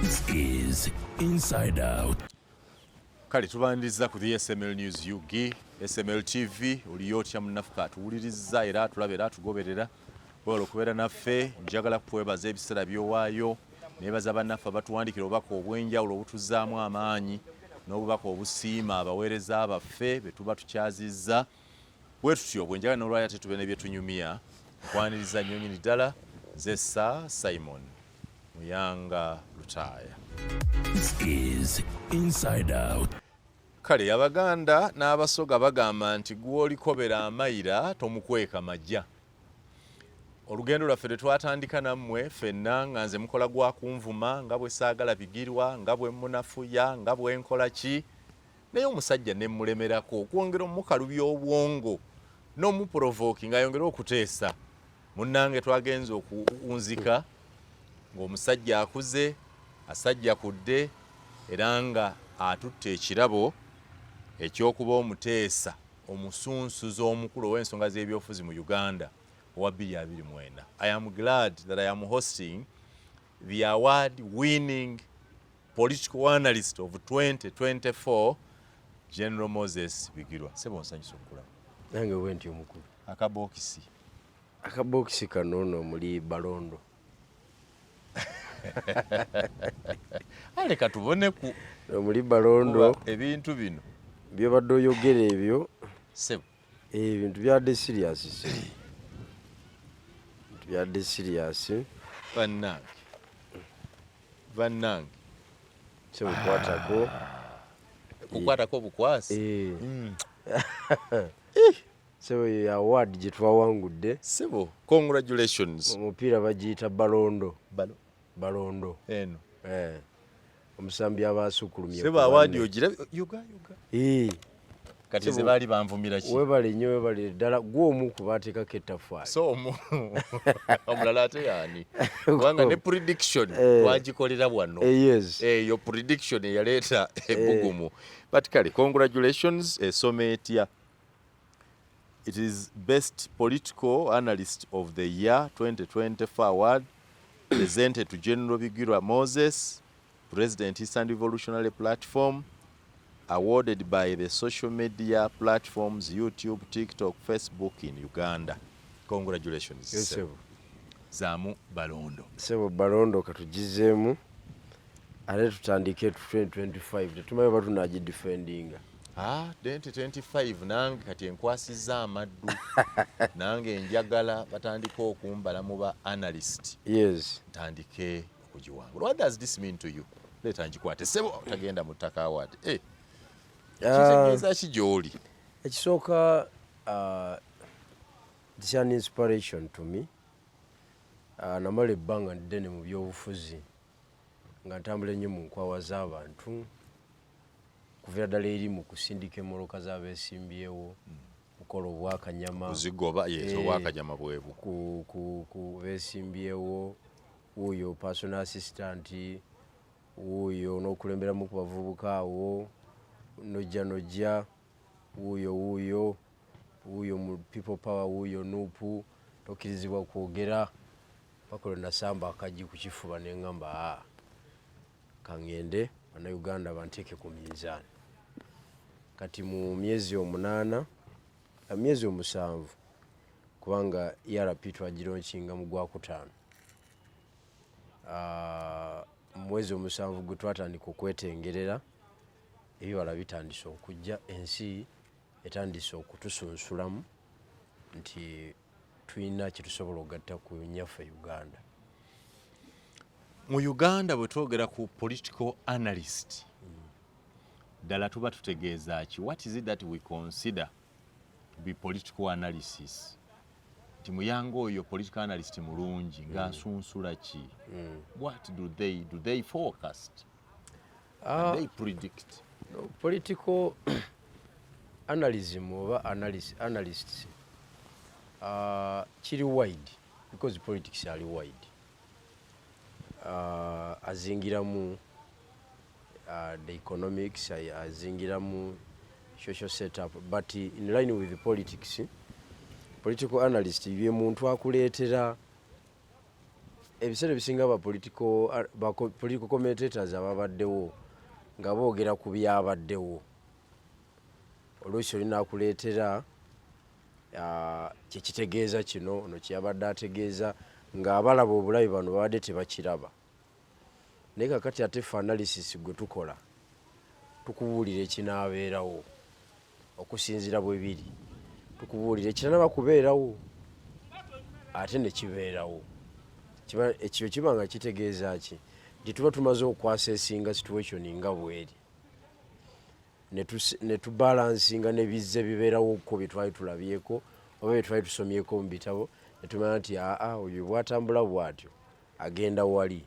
This is Inside Out. Kale tubaniriza ku the SML News UG, SML TV, uliyotya munafuka tuwuliriza era tulaba era tugoberera. Bolo kubeera naffe, njagala kwebaza ebiseera byowaayo, nebaza bannaffe abatuwandikira obubaka obw'enjawulo obutuzaamu amaanyi n'obubaka obusiima abaweereza baffe be tuba tukyazizza. Bwe tutyo bwe njagala n'olwali ate tube ne bye tunyumya, nkwaniriza nnyo nnyini ddala Zessa Simon Muyanga Lutaaya. This is Inside Out. Kale Abaganda n'Abasoga bagamba nti gw'olikobera amayira tomukweka majja. Olugendo lwaffe twatandika nammwe ffenna nga nze mukola gwa kunvuma nga bwe saagala bigirwa nga bwe munafuya nga bwe nkola ki naye omusajja ne mulemerako okwongera omukalubya obwongo n'omuprovoki ng'ayongera okuteesa munnange twagenze okuwunzika ng'omusajja akuze asajja kudde era nga atutte ekirabo ekyokuba omuteesa omusunsuzi omukulu ow'ensonga z'ebyobufuzi mu Uganda owa 2024. I am glad that I am hosting the award-winning political analyst of 2024, General Moses Bigirwa. Sebo nsanyusa okulaba. Nange wenti omukulu. Akabokisi kanono muli Balondo. Aleka tubone ku muli Balondo ebintu bino byo badde oyogera ebyo sebo ebintu byadde serious byadde serious bannange sebo kukwatako bukwasi sebo ya award gye twawangudde sebo congratulations. Omupiira bagiyita Balondo eno omusambi abaasukulumye sebo award ogira yuga kati ze bali banvumira ki webale nnyo webale ddala gw'omu ku baateekako ettaffaali so omulala ate yaani kubanga ne prediction twagikolera wano eyo prediction eyaleeta ebbugumu but kale congratulations esome etya. It is Best Political Analyst of the Year 2024 award presented to General Bigirwa Moses, President Eastern Revolutionary Platform, awarded by the social media platforms YouTube, TikTok, Facebook in Uganda. Congratulations. Yes, sir. Zamu Balondo. Sebo Balondo katugizeemu ate tutandike 2025 tetumaye batunagi defending. 2025 nange kati enkwasizza amaddu nange njagala batandike okumbala mu ba analyst. Yes. Ntandike okugiwangula. What does this mean to you? Leta njikwate sebo tagenda mu ttaka award. Kitegeeza ki gy'oli? Ekisooka it's an inspiration to me. Namala ebbanga ddene mu byobufuzi nga ntambula ennyo mu nkwawa z'abantu kuviira ddala eri mu kusindika emmoloka z'abeesimbyewo kukola obwakanyama kuzigoba obwakanyama bwebu ku beesimbyewo wuuyo personal assistant wuuyo n'okulemberamu ku bavubuka awo nojja wuuyo mu people power wuuyo nuupu tokkirizibwa kwogera bakola nasamba akaji ku kifuba ne ngamba kangende bannayuganda banteeke ku minzaani kati mu myezi 8 myezi 7 kubanga ERP twagironkinga mu Gwakutaano mwezi 7 gwe twatandika okwetengerera ebibala bitandise okujja ensi etandise okutusunsulamu nti tulina kye tusobola okugatta ku nnyaffe Uganda. Mu Uganda bwe twogera ku political analyst ddala tuba tutegeeza ki? What is it that we consider to be political analysis? Nti Muyanga oyo political analyst mulungi ng'asunsula ki? What do they forecast? And they predict? Political analysis oba analysts kiri wide because politics are wide. Azingiramu the economics, azingiramu social setup, but in line with the politics, political analyst ye muntu akuleetera ebiseera ebisinga political commentators ababaddewo nga boogera ku byabaddewo, oluusi olina akuleetera kyekitegeeza kino ono kyeyabadde ategeeza ng'abalaba obulabi bano babadde tebakiraba. Naye kakati ate ffe analysis gwe tukola tukubuulira ekinaabeerawo okusinziira bwe biri, tukubuulira ekitanaba kubeerawo ate ne kibeerawo. Ekyo kiba nga kitegeeza ki nti tuba tumaze okwasesinga situation nga bweri ne tubalansinga nebizze bibeerawo ko bye twali tulabyeko oba bye twali tusomyeko mu bitabo, ne tumanya nti oyo bwatambula bw'atyo agenda wali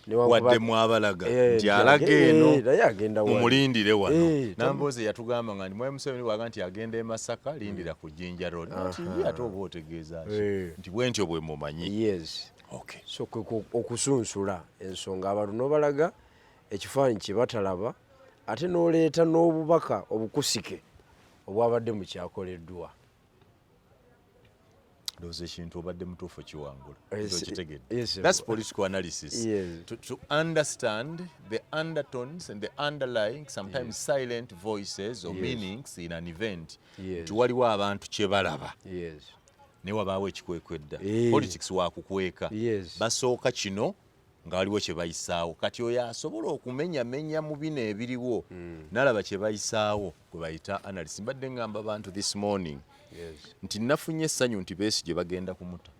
wadde mwabalaga nti alaga eno mumulindire wano. Nambooze yatugamba nga Mwai Museveni bwaga nti agenda e Masaka, lindira ku Jinja Road. Ate oba otegeeza nti bwentyo bwe mumanyi. Yes. Okay. So okusunsula ensonga abantu n'obalaga ekifaananyi kye batalaba ate n'oleeta n'obubaka obukusike obwabadde mu kyakoleddwa. Those ekintu obadde mutuufu kiwangula. That's political analysis. Yes. To understand the undertones and the underlying, sometimes silent voices or meanings in an event. Nti waliwo abantu kye balaba. Ne wabaawo ekikwekwedda. Politics waakukweka. Basooka kino nga waliwo kye bayisaawo. Kati oyo asobola okumenyamenya mu bino ebiriwo n'alaba kye bayisaawo gwe bayita analysis. Mbadde ngamba abantu this morning nti nafunye essanyu nti Besigye bagenda kumuta.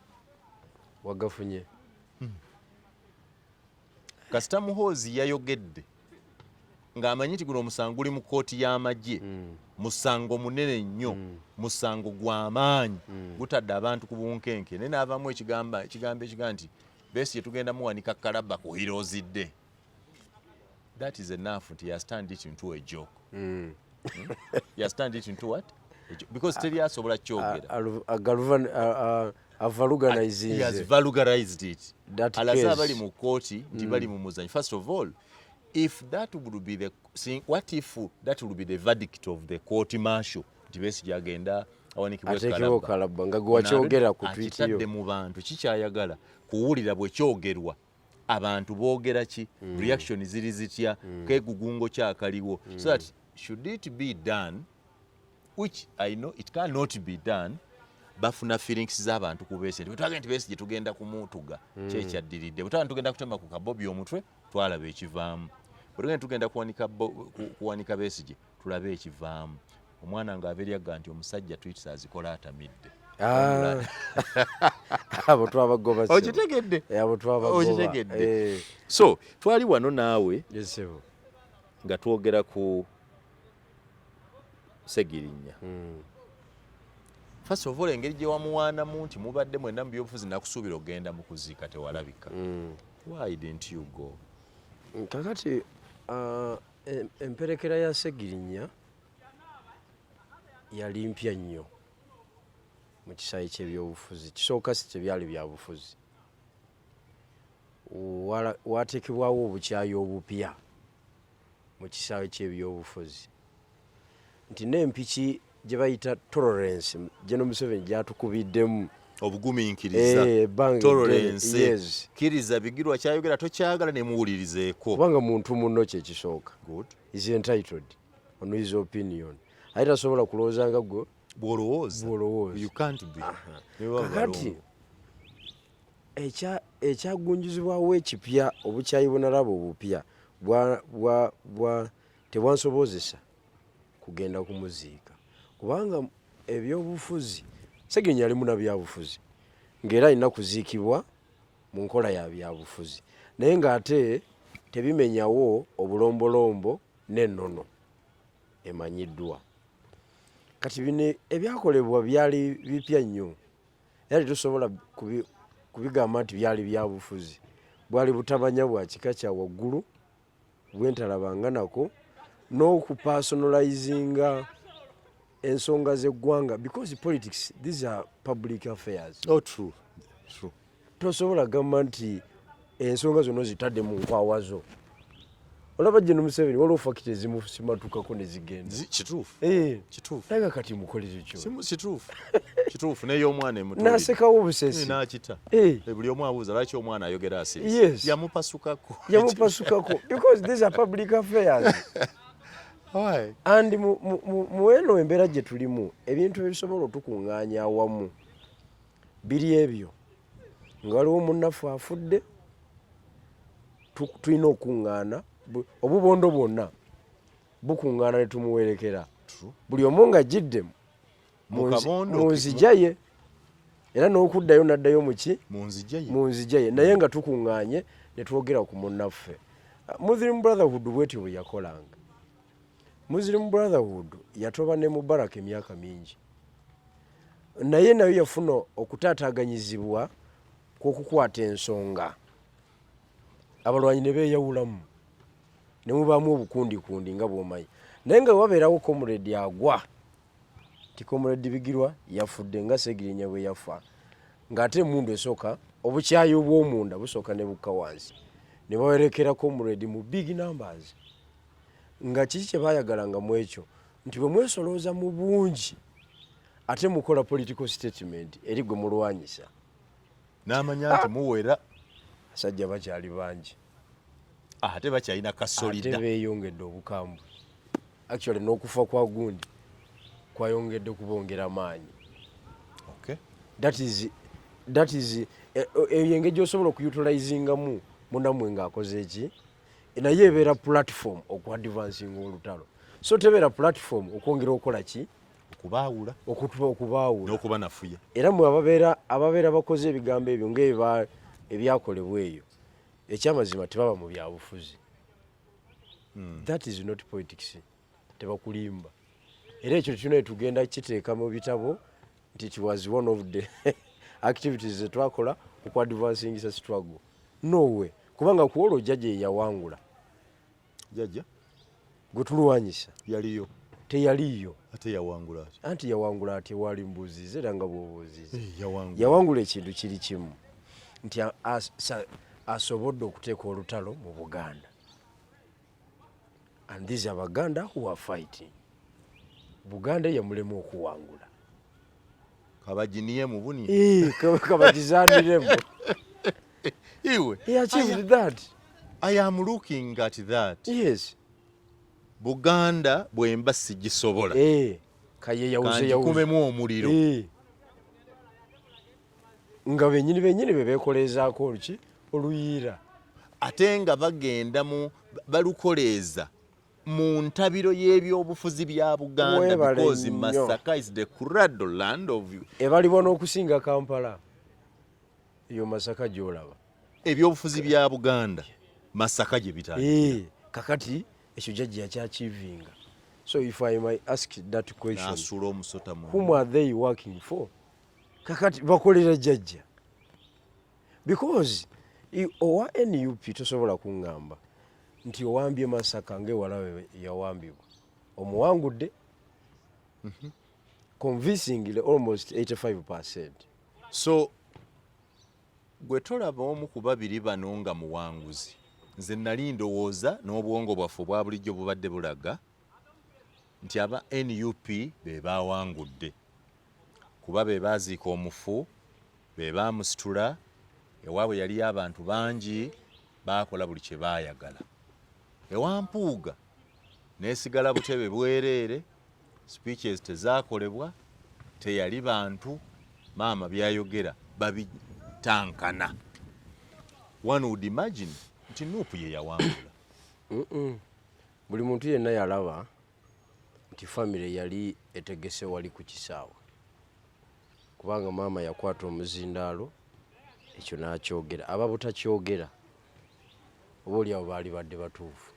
Wagafunye? Kasita Muhoozi yayogedde ng'amanyi nti guno omusango guli mu kkooti y'amagye, musango munene nnyo, musango gw'amaanyi, gutadde abantu ku bunkenke. Naye n'avaamu ekigambo ekiga nti Besigye tugenda muwanika kalaba ku Heroeside. That is enough nti he has turned it into a joke. He has turned it into what? Because teri asobola kyogera. He has vulgarized it. Alaza abali mu kkooti nti bali mu muzanyi. First of all, if that would be what if that would be the verdict of the court martial? Nti Besigye agenda awanikibwe kalaba nga gwe wakyogera ku tweet yo. Atitadde mu bantu kikyayagala kuwulira bwe kyogerwa. Abantu boogera ki? Reaction ziri zitya? Kegugungo kyakaliwo. So that should it be done, which I know it cannot be done, bafuna feelings z'abantu ku Besigye. Bwetwaga nti Besigye tugenda kumutuga kyekyaddiridde. Bwetwaga tugenda kutema ku kabobi omutwe twalaba ekivaamu. Bwetwaga tugenda kuwanika Besigye tulabe ekivaamu. Omwana ng'abeeryaga nti omusajja tuyita azikola atamidde. Abo twabagoba. Okitegedde? Abo twabagoba. Okitegedde. So twali wano naawe nga twogera ku Segirinnya. First of all, engeri gye wamuwaanamu nti mubadde mwenda mu byobufuzi nakusuubira ogenda mu kuziika tewalabika. Why didn't you go? Kakati emperekera ya Segirinnya yali mpya nnyo mu kisaawe ky'ebyobufuzi. Kisooka si tebyali bya bufuzi. Waateekebwawo obukyayi obupya mu kisaawe ky'ebyobufuzi. Nti n'empiki gye bayita tolerance General Museveni gyatukubiddemu obugumiikiriza tolerance kkiriza bigirwa kyayogera tokyagala ne muwulirizeeko kubanga muntu munno kye kisooka. Is entitled on his opinion. Aye tasobola kulowooza nga gwe bw'olowooza. You can't be. Kakati ekyagunjuzibwawo ekipya obukyayi bunalaba obupya tebwansobozesa kugenda kumuziika kubanga ebyobufuzi Segirinnya alimu na byabufuzi ng'era alina kuziikibwa mu nkola ya byabufuzi naye ng'ate tebimenyawo obulombolombo n'ennono emanyiddwa. Kati bino ebyakolebwa byali bipya nnyo era tetusobola kubigamba nti byali byabufuzi. Bwali butamanya bwa kika kya waggulu bwentalabanga nako n'okupersonalizinga ensonga z'eggwanga because politics these are public affairs. True. Tosobola gamba nti ensonga zonna zitadde mu nkwawa zo. olaba General Museveni waliwo fakiti ezimusimatukako ne zigenda kituufu naye kati mukolere kyo kituufu n'ey'omwana emuto n'asekawo obusesi n'akita buli omu abuuza lwaki omwana ayogera asirise Yes. yamupasukako because these are public affairs. And mu eno embeera gye tulimu ebintu ebisobola otukuŋŋaanya awamu biri ebyo nga waliwo munnaffe afudde tulina okuŋŋaana obubondo bwonna bukuŋŋaana ne tumuwerekera buli omu nga giddemu mu nzija ye era n'okuddayo n'addayo muki mu nzija ye naye nga tukuŋŋaanye ne twogera ku munnaffe. Muslim Brotherhood bwetyo bwe yakolanga. Muslim Brotherhood yatoba ne Mubarak emyaka mingi naye nayo yafuna okutaataaganyizibwa kw'okukwata ensonga abalwanyi ne beeyawulamu ne mubaamu obukundikundi nga bw'omanyi naye nga wabeerawo comrade agwa ti comrade Bigirwa yafudde nga Segirinya bwe yafa ng'ate emundu esooka obukyayi obw'omunda busooka ne bukka wansi ne bawerekera comrade mu big numbers nga kiki kye baayagalanga mu ekyo nti bwe mwesolooza mu bungi ate mukola political statement eri gwe mulwanyisa n'amanya nti muwera asajja bakyali bangi ate bakyalina kasolida ate beeyongedde obukambwe actually n'okufa kwa gundi kwayongedde kubongera maanyi. That is eyo engeri gy'osobola okuyutilizingamu munnammwe ng'akoze eki naye ebeera platform okuadvancinga olutalo so tebeera platform okwongera okukola ki okubaawula n'okuba nafuya era mwe ababeera bakoze ebigambo ebyo ng'ebyakolebwa eyo ekyamazima tebaba mu byabufuzi. That is not politics. Tebakulimba era ekyo tulina tugenda kiteeka mu bitabo nti it was one of the activities zetwakola okuadvancingisa struggle. No way kubanga kuolwo jjajja yawangula jjajja gwe tulwanyisa yaliyo teyaliyo ate yawangula anti yawangula ati wali mbuzize era nga bw'obuzize yawangula ekintu kiri kimu nti asobodde okuteeka olutalo mu Buganda and these are Baganda who are fighting. Buganda yamulemu okuwangula kabaginiye mu buni kabagizaniremu iwe he achieved that. I am looking at that. Yes. Buganda bwemba sigisobola kaye yawuze kumemu omuliro nga benyini bebekolezaako oluki oluyiira ate nga bagenda mu balukoleeza mu ntabiro y'ebyobufuzi bya Buganda because Masaka is the cradle land of you. Ebalibwa n'okusinga Kampala eyo Masaka gy'olaba ebyobufuzi bya Buganda Masaka gye bitandikira kakati ekyo jjajja yakyachivinga. So if I might ask that question, whom are they working for? Kakati bakolera jjajja because owa NUP tosobola kuŋŋamba nti owambye Masaka ng'ewalawe yawambibwa omuwangudde convincingly almost 85%. So gwe tolaba omu ku babiri bano nga muwanguzi nze nali ndowooza n'obwongo bwaffe obwa bulijjo bubadde bulaga nti aba NUP be baawangudde kuba be baaziika omufu be baamusitula ewaabwe yaliyo abantu bangi baakola buli kye baayagala ewampuuga neesigala butebe bwereere speeches tezaakolebwa teyali bantu maama byayogera babitankana. One would imagine nti Nuupu ye yawangula. Buli muntu yenna yalaba nti famire yali etegese wali ku kisaawe kubanga maama yakwata omuzindaalo ekyo n'akyogera ababutakyogera oba oli abo baali badde batuufu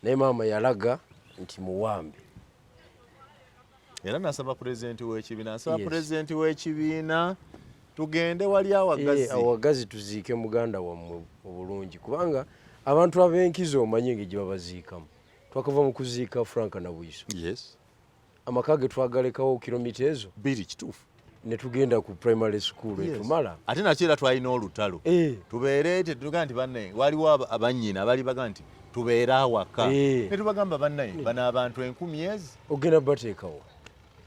naye maama yalaga nti muwambe era nasaba pulezidenti w'ekibiina pulezidenti w'ekibiina tugende wali awagazi awagazi tuziike muganda wammwe obulungi kubanga abantu ab'enkizo omanyi ng'egye babaziikamu twakava mu kuziika Frank na Bwiso amaka ge twagalekawo kilomita ezo 2 kituufu ne tugenda ku primary school etumala ate nakyo era twalina olutalo tubeere tetuga nti banne waliwo abannyina abali baga nti tubeera awaka Eh. ne tubagamba bannaye bano abantu 10,000 ogenda bateekawo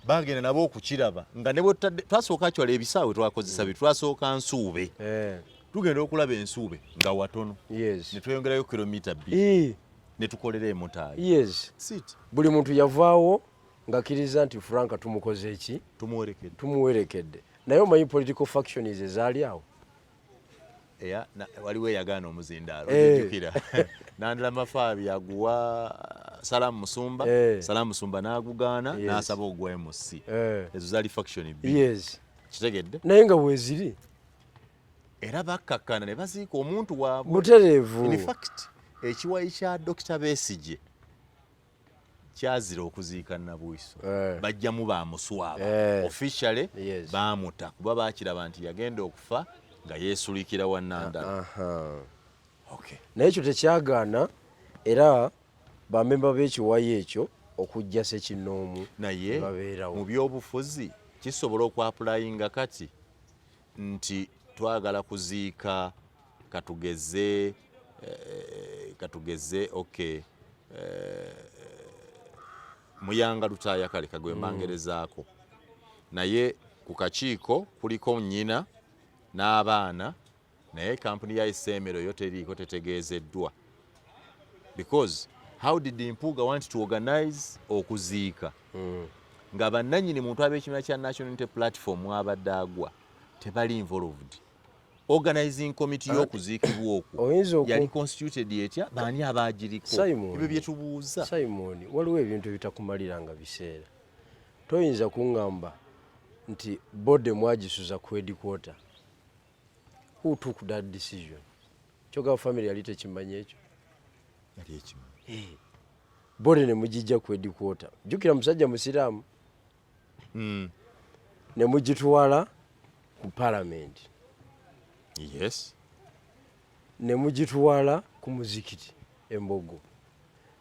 bagenda nabo okukiraba nga ne bwetutadde twasooka akyala ebisaawe twakozesa bye twasooka Nsuube tugenda okulaba Ensuube nga watono yes ne tweyongerayo kilomita 2 ne tukolera Mutaayi yes buli muntu yavaawo ng'akkiriza nti Frank tumukoze eki tumuwerekedde naye omanyi political factions ezaali awo waliwo eyagaana omuzindaalo ojjukira Nandala Mafaabi aguwa Salamu Musumba Salamu Musumba n'agugaana n'asaba ogwa MC ezo zaali faction bbiri yes kitegedde naye nga weeziri era bakkakkana ne baziika omuntu waabwe butereevu in fact ekiwayi kya Dr. Besigye kyazira okuziika Nabwiiso bajjamu baamuswaba officially baamuta kuba baakiraba nti yagenda okufa nga yeesulikira wa Nandala naye ekyo tekyagaana era bamemba b'ekiwayi ekyo okujja Ssekinnoomu naye babeerawo mu byobufuzi kisobola okwapulayinga kati nti twagala kuziika katugeze Muyanga Lutaaya kale kagwe mbangerezaako naye ku kakiiko kuliko nnyina n'abaana naye kampuni ya Isemero yo teriiko tetegeezeddwa because how did Mpuuga want to organize okuziika nga bannannyini muntu ab'ekibiina kya National Unity Platform abadde agwa tebali involved organizing committee y'okuziikibwa okwo yali constituted etya baani abaagiriko ebyo bye tubuuza Simon waliwo ebintu ebitakumaliranga biseera toyinza kuŋŋamba nti bode mwagisuza ku headquarter who took that decision kyoga family yali tekimanyi ekyo yali ekimanyi bode ne mugijja ku headquarter jjukira musajja musiraamu ne mugitwala ku parliament yes ne mugitwala ku muzikiti Embogo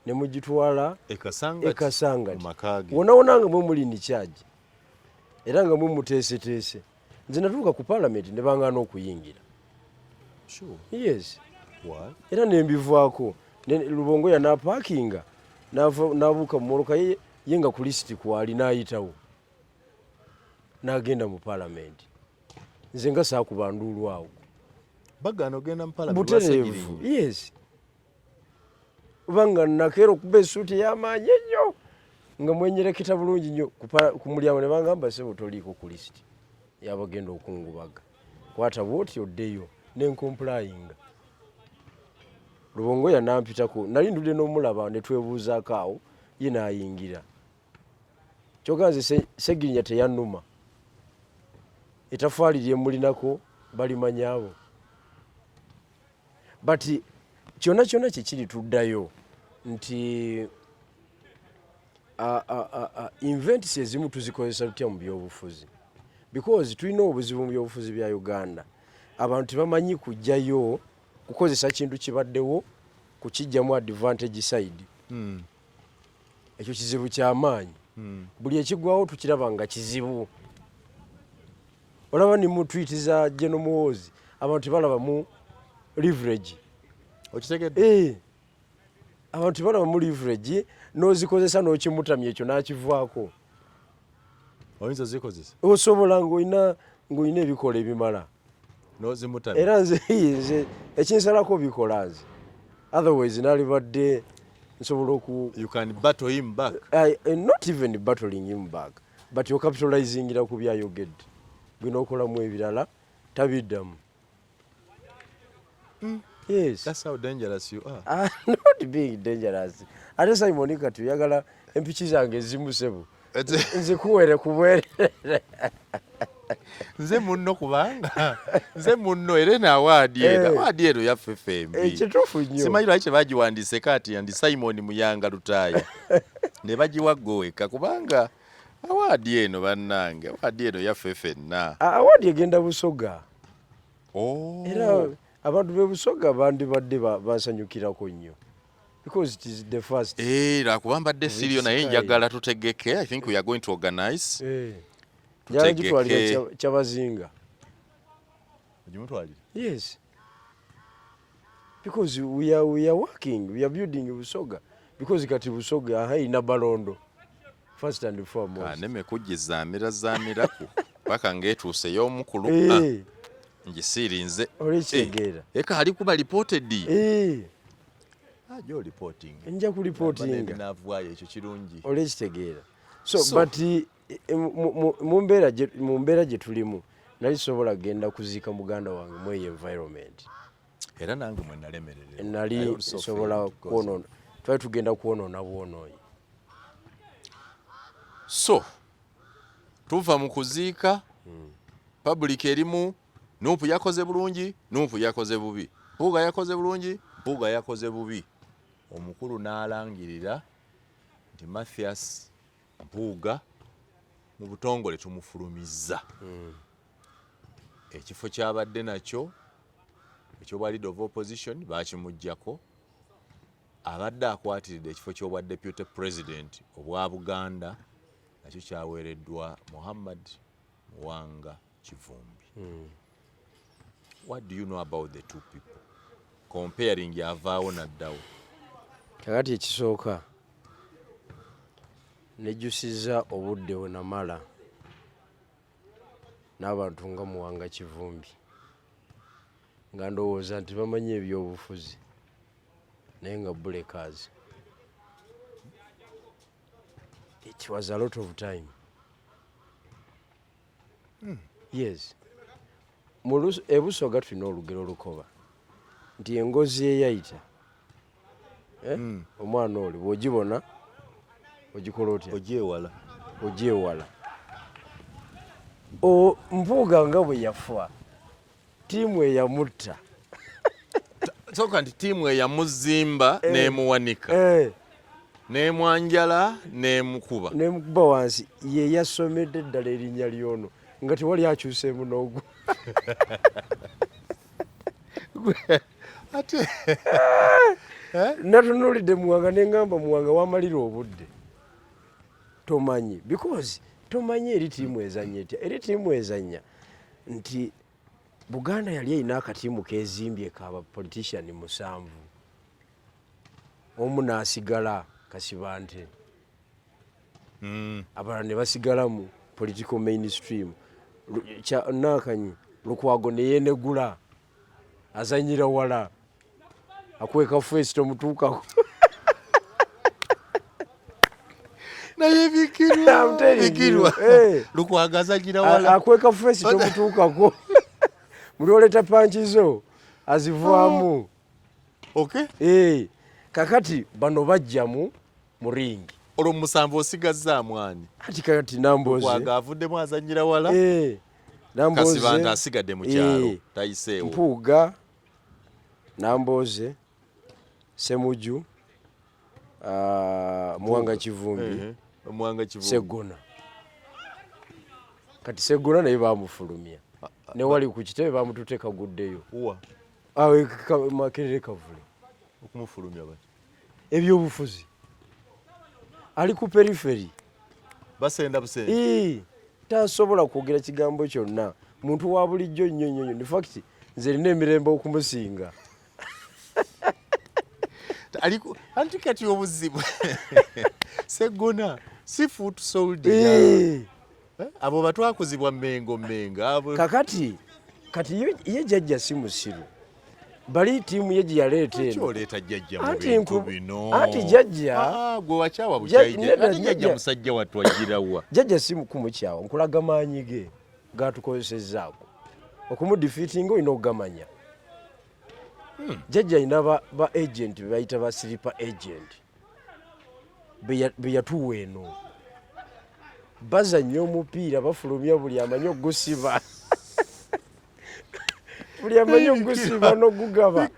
ne mugitwala ekasangati wona nga mwe muli ni charge era nga mwe muteeseteese nze natuuka ku parliament ne bangaana okuyingira sure yes why era nembivaako Lubongo yanapaakinga n'abuuka mu mmotoka ye nga ku lisiti kwali n'ayitawo n'agenda mu parliament nze nga saakuba nduulu awo bagano genda mu parliament butereevu yes obanga nakeera okuba essuuti y'amaanyi ennyo nga mwenyereketa bulungi nnyo ku mulyango ne bangamba sebo toliiko ku lisiti yabagenda okungubaga kwata bwoti oddeyo nenkomplayinga Lubongo yanampitako nali ndudde n'omulaba ne twebuuzaako awo ye n'ayingira kyokka nze Segirinya teyannuma etafaali lye mulinako balimanyaabo but kyonna kyonna kikiri tuddayo nti invents ezimu tuzikozesa tutya mu byobufuzi because tulina obuzibu mu byobufuzi bya Uganda abantu tebamanyi kujjayo kukozesa kintu kibaddewo kukijjamu advantage side ekyo kizibu ky'amaanyi buli ekigwawo tukiraba nga kizibu olaba ni mu tweet za General Muhoozi abantu balaba mu leverage okitegedde abantu balaba mu leverage n'ozikozesa n'okimutamya ekyo n'akivaako oyinza zikozesa osobola ng'olina ebikola ebimala n'ozimutamya era nze ekinsalako bikola nze otherwise nalibadde nsobola you can battle him back not even battling him back but you're capitalizingira ku byayogedde gwina okolamu ebirala tabiddamu yes that's how dangerous you are not being dangerous ate Simon Kati oyagala empiki zange ezimusebo nzikuwere kubwerere nze munno kubanga nze munno era naawaadi eno yaffe fembi kituufu nnyo simanyi lwaki bagiwandiise kati yandi Simon Muyanga Lutaaya ne bagiwaggoweka kubanga awaadi eno bannange awaadi eno yaffe ffenna awaadi egenda Busoga era abantu b'e Busoga bandibadde bansanyukirako nnyo because it is the first lwakuba mbadde siriyo naye njagala tutegeke I think we are going to organize tutwalira kyabazinga ogimutwalire yes because we are working, we are building Busoga, because kati Busoga haina balondo first and foremost. Neme kugizamira paka ngetuuse y'omukulu ngisirinze olekitegeera eka ali kuba reported ajo reporting nja ku reporting navwayo ekyo kirungi olekitegeera so but mu mbeera gye tulimu nali sobola genda kuziika muganda wange mu environment era nange mwe nalemerera nali sobola kwonoona twali tugenda kwonoona bwonoonyi so tuva mu kuziika public erimu Nuupu yakoze bulungi, Nuupu yakoze bubi. Mpuuga yakoze bulungi, Mpuuga yakoze bubi. Omukulu n'alangirira nti Mathias Mpuuga mu butongole tumufulumizza. Ekifo kyabadde nakyo ekyobwa leader of opposition bakimuggyako. Abadde akwatiridde ekifo ky'obwa deputy president obwa Buganda nakyo kyaweereddwa Muhammad Muwanga Kivumbi. What do you know about the two people? Comparing yavaawo naddawo. Kakati ekisooka nejjusiza obudde we namala n'abantu nga Muwanga Kivumbi nga ndowooza nti bamanyi ebyobufuzi naye nga bulekazi. It was a lot of time. Yes. Ebusoga tulina olugero lukoba nti engozi eyayita omwana oli bw'ogibona ogikola otya ogyewala Mpuuga nga bwe yafa tiimu eyamutta soka nti tiimu eyamuzimba n'emuwanika n'emwanjala n'emukuba wansi ye yasomedde eddala erinnya ly'ono nga tewali akyuseemu n'ogu ate natunulidde Muwanga neŋŋamba Muwanga wamalira obudde tomanyi because tomanyi eri tiimu ezannya etya eri tiimu ezannya nti Buganda yali erina akatiimu keezimbye kaba politician 7 omu n'asigala Kasibante abalala ne basigala mu political mainstream Nakanyi Lukwago ne yeenegula azanyira wala akweka first omutuukako naye bikirwa Lukwago azanyira wala akweka first omutuukako muli oleta panchizo azivaamu okay kakati bano bajja mu ringi olwo musanvu osigazza mwani ati kakati Namboze Lukwago avuddemu azanyira wala Namboze Kasibante asigadde mu kyalo tayiseewo Mpuuga Namboze Semuju Muwanga Kivumbi Segona kati Segona naye bamufulumya ne wali ku kitebe bamututeeka guddeyo awe Makerere Kavule okumufulumya bati ebyobufuzi ali ku periferi basenda busenda tasobola kwogera kigambo kyonna muntu wa bulijjo nnyo in fact nze nina emirembe okumusinga anti kati obuzibu Segona si foot soldier abo batwakuzibwa mmengo abo kakati ye jjajja si musiru bali tiimu ye gye yaleetera kyoleta jjajja mu bintu bino anti jjajja gwe wakyawa bukyayije jjajja musajja wattu agirawa jjajja si kumukyawa nkulaga maanyi ge gatukozesezzaako okumudifeatinga olina okugamanya jjajja alina ba agent be bayita ba silipa agent be yatuwa eno bazannya omupiira bafulumya buli amanyi ogusiba buli amanyi ogusiba n'ogugaba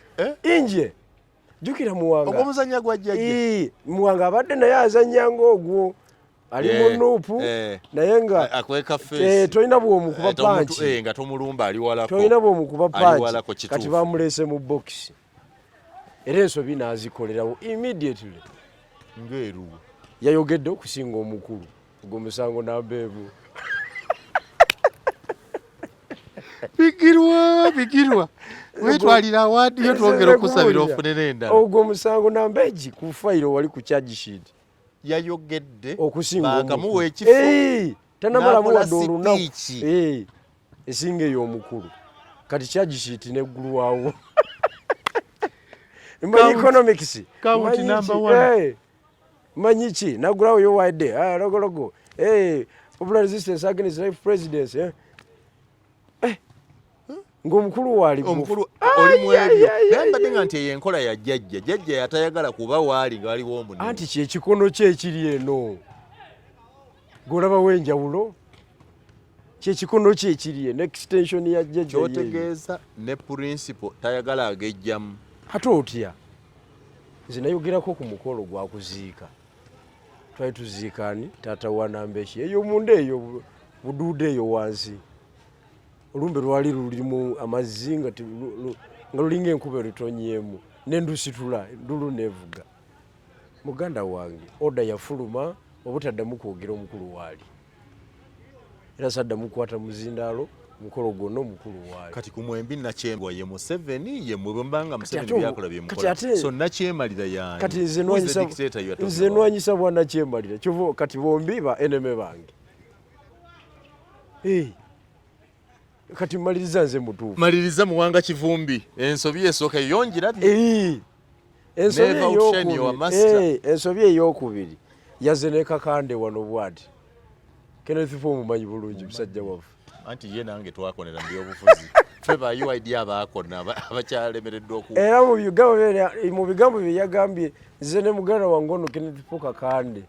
inje jjukira Muwanga omuzanya gwa jjajja Muwanga abadde naye azannya ng'ogwo ali mu nuupu naye nga akweka face tolina bw'omukuba panchi nga tomulumba ali walako tolina bw'omukuba panchi kati bamuleese mu bokisi era ensobi n'azikolerawo immediately ng'eruwo yayogedde okusinga omukulu ogwo musango n'abeebu bigirwa wetwalira awadi yo twongera okusabira ofunene endala. Ogwo musango nambeji ku fayiro wali ku charge sheet. Yayogedde okusinga bakamuwa ekifo. Tanamala muwadde olunaku. Esinga ey'omukulu. Kati charge sheet neggulwawo. Manyi economics. Count number 1. Manyi ki naggulawo yo wadde. Logo. Popular resistance against life presidency. Ng'omukulu wali omukulu oli mwebyo gamba dinga nti yenkola ya jjajja yatayagala kuba wali nga waliwo omunene. Anti kyekikono kye ekiri eno golaba wenjawulo kyekikono kye ekiri eno extension ya jjajja kyotegeeza ne principle tayagala agejjamu. Ate otya nze nayogerako ku mukolo gwa kuziika twali tuziikaani taata wa Nambeshi eyo munda eyo buduude eyo wansi olumbe lwali lulimu amazzi nga lulinga enkuba eritonyemu n'endusitula ndulu nevuga. Muganda wange oda yafuluma obutaddamu kwogera omukulu waali era saddamu kukwata muzindaalo mukolo gwonna omukulu waali. Kati ku mwembi nakyembwa ye Museveni ye mwebanga Museveni byakola byemukola so nakyemalira yani. Kati nze nwanyisa bwana kyemalira kyovo kati bombi ba eneme bange. Kati maliriza nze mutuufu. Maliriza muwanga kivumbi ensobi esooka yongira ensobi ey'okubiri yazze ne Kakande wano bwati Kenneth Fo mumanyi bulungi musajja waffe. Anti ye nange twakonera mu byobufuzi ffe ba UID abaakona abakyalemereddwa oku. Era mu bigambo bye yagambye nze ne muganda wange ono Kenneth Fo Kakande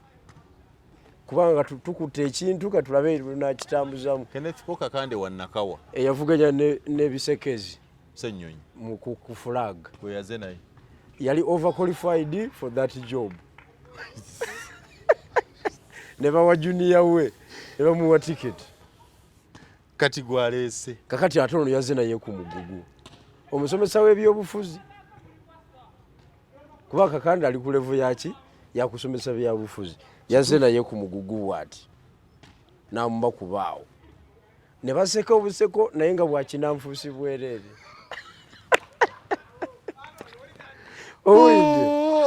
kubanga tukutte ekintu katulabe nakitambuzamu. Kenneth Fo Kakande wa Nakawa eyavuganya n'ebisekezi Ssennyonyi ku flag gwe yaze naye yali overqualified for that job. Ne bawa junior we ne bamuwa ticket. Kati gwaleese kakati ate ono yazze naye ku mugugu omusomesa w'ebyobufuzi kuba Kakande ali ku level yaki yakusomesa byabufuzi yazze naye ku mugugu wati namuba kubaawo ne baseka obuseko naye nga bwakinanfuusi bwereere.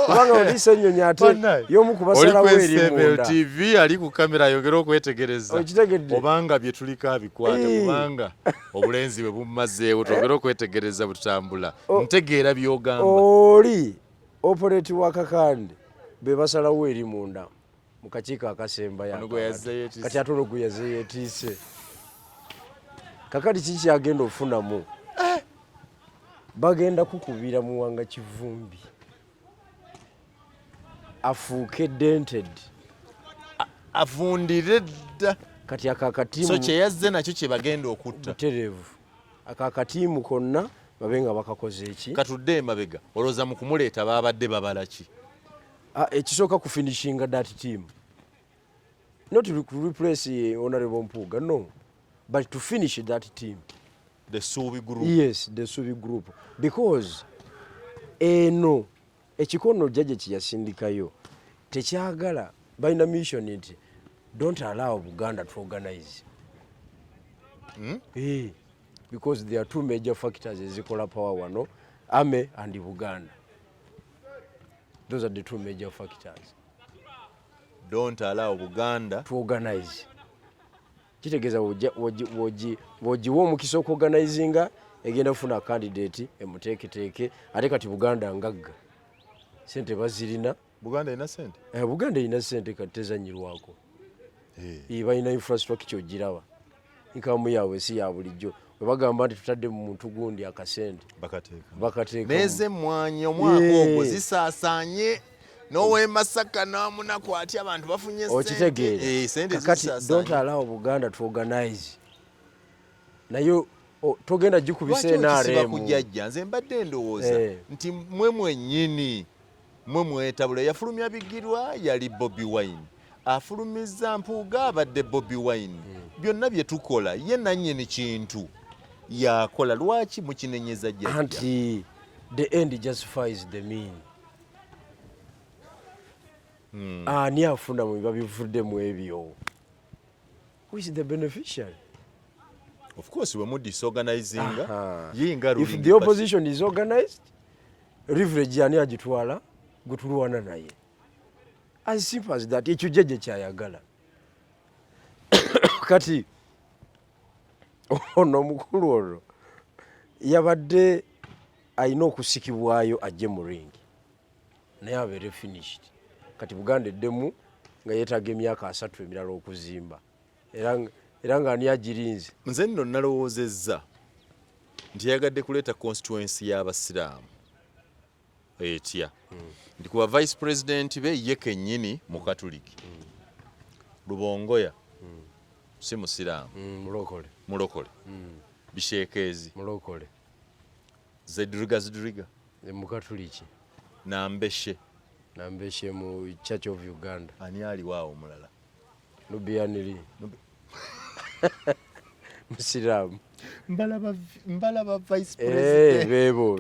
Kubanga olisa ennyonyi ate y'omu kubasalawo eri munda. TV ali ku kamera ayogera okwetegereza obanga bye tuliko abikwata kubanga obulenzi bwe bumazeewo twogera okwetegereza bututambula ntegeera by'ogamba. Oli operate wa Kakande be basalawo eri munda mu kakiiko akasemba kati ate ono gwe yazze yeetiise. Kakati kiki agenda ofunamu? Bagenda kukubira Muwanga Kivumbi afuuke dented avundire dda. Kati akakatimu so kye yazze nakyo kye bagenda okutta butereevu akakatimu konna babe nga bakakoze eki katudde emabega olowooza mu kumuleeta baabadde babala ki? Ekisooka ku finishinga that team not to replace Honorable Mpuuga no but to finish that team. The Subi group. Yes, the Subi group. Because eno ekikono jjajja kyeyasindikayo tekyagala balina mission nti don't allow Buganda to organize. Because there are two major factors ezikola power wano, Ame and Buganda. Those are the two major factors. Don't allow Buganda to organize. Kitegeeza wogiwa omukisa okuorganizinga egenda kufuna candidate emuteeketeeke ate kati Buganda ngagga sente bazirina. Buganda ina sente? Buganda ina sente kati tezanyirwako. Balina infrastructure ogiraba inkamu yaabwe si ya bulijjo bwe bagamba nti tutadde mu muntu gundi akasente bakateeka neze mwanya omwaka ogwo zisaasaanye nowe Masaka namunaku ati abantu bafunye sente kakati don't allow Buganda to organize nayo togenda jikubise NRM kujjajja nze mbadde ndowooza nti mwe mwennyini mwe mwetabula yafulumya bigirwa yali Bobi Wine afulumiza Mpuuga abadde Bobi Wine byonna bye tukola ye nannyini kintu yakola lwaki mukinenyeza jjajja anti the end justifies the mean. Ani afuna mu babivudde mu ebyo who is the beneficiary? Of course we mood disorganizing. If the opposition is organized, leverage ani agitwala gutulwana naye. As simple as that. Ekyo jeje kyayagala. Kati ono mukulu olwo yabadde alina okusikibwayo ajje mu ringi naye abeere finished. Kati Buganda eddemu nga yeetaaga emyaka 3 emirala okuzimba era nga ani agirinze. Nze nno nalowoozezza nti yagadde kuleeta constituency y'abasiraamu etya nti kuba vice president be ye kennyini mu katuliki Lubongoya si musiraamu mulokole bisheekezi mulokole zedriga mu katuliki nambeshe mu Church of Uganda. Ani aliwaawo mulala Nubianili musiraamu mbalaba vice president bebo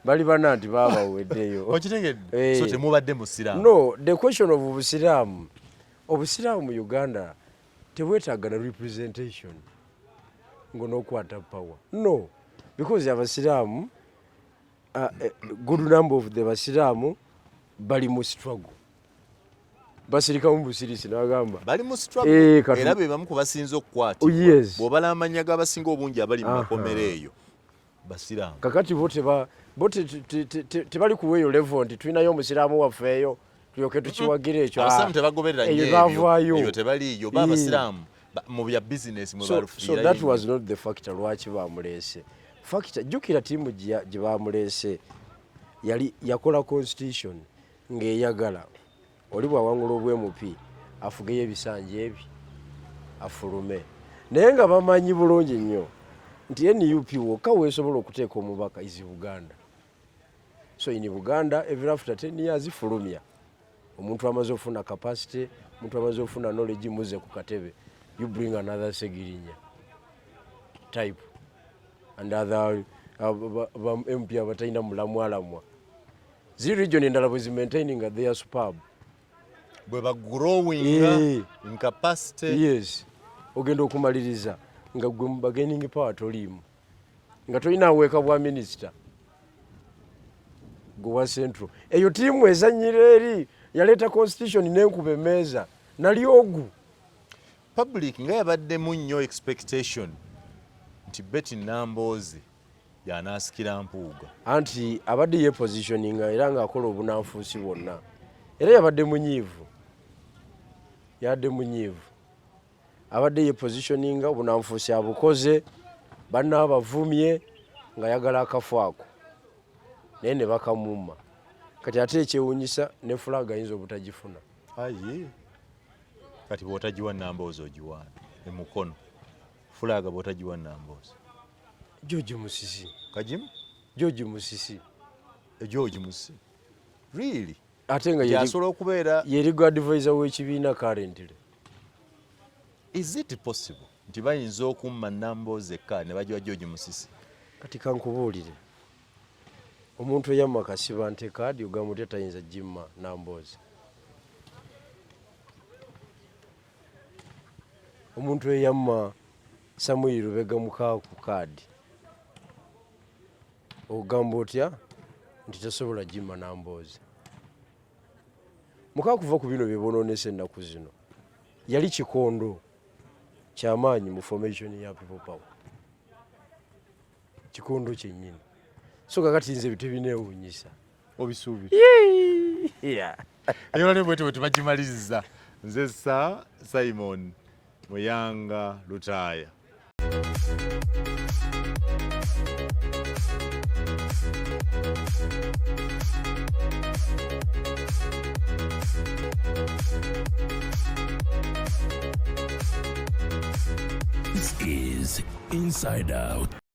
bali bana nti babaweddeyo okitegedde so temubadde musiraamu. No, the question of obusiraamu mu Uganda tebwetaaga na representation ng'onokwata power. No, because abasiraamu good number of the basiraamu bali mu struggle. Basirika mu busirisi n'agamba bali mu struggle era be bamu kubasinza okukwata. Bw'obala amanya g'abasinga obungi abali mu makomero eyo basiraamu. Kakati bote tebali kuweeyo level nti tulinayo omusiraamu waffeeyo tulyoke tukiwagira ekyo. Abasiraamu tebagoberera nnyo ebyo tebaliyo babasiraamu mu bya business mwe balufiira. So that was not the factor lwaki bamuleese. Factor jjukira tiimu gye bamuleese yali yakola constitution ng'eyagala oli bw'awangula obwemupi afugeyo ebisanja ebi afulume naye nga bamanyi bulungi nnyo nti NUP wokka weesobola okuteeka omubaka is Buganda. So in Buganda every after 10 years fulumya omuntu amaze ofuna capacity, omuntu amaze ofuna knowledge muze ku katebe, you bring another Segirinya type and other MP abatalina mulamwalamwa. Ziri region endala bwe maintaining their superb bwe ba growing in capacity. Yes, ogenda okumaliriza nga gwe mu bargaining power toliimu nga tolina aweeka bwa minister gwa central. Eyo tiimu ezanyira eri yaleeta constitution n'enkuba emeeza nalyogu public nga yabaddemu nnyo expectation nti Betty Nambooze yanaasikira Mpuuga anti abadde ye positioning era ng'akola obunanfuusi bwonna era yabadde munyiivu abadde ye positioning obunanfuusi abukoze banna abavumye nga yagala akafu ako naye ne bakamumma. Kati ate ekyewuunyisa ne flag ayinza obutagifuna. Aye kati bw'otagiwa Nambooze ogiwaana emukono flag bw'otagiwa Nambooze. George Musisi kajimu George Musisi really ate nga yasobola okubeera yeri advisor w'ekibiina currently. Is it possible nti bayinza okumma Nambooze ka ne bagiwa George Musisi? Kati kankubuulire omuntu eyamma kasiba nte kaadi ogamba oti tayinza jimma Nambooze. Omuntu eyamma Samuel Lubega Mukaaku kaadi ogamba otya nti tasobola jimma Nambooze. Mukaaku kuva ku bino byebonoonesa ennaku zino yali kikondo kyamaanyi mu formation ya People Power, kikondo kyennyini. So kakati nze bitebineewuunyisa obisuubira eyo bwe tubagimaliriza. Nze Simon Muyanga Lutaaya. This is Inside Out.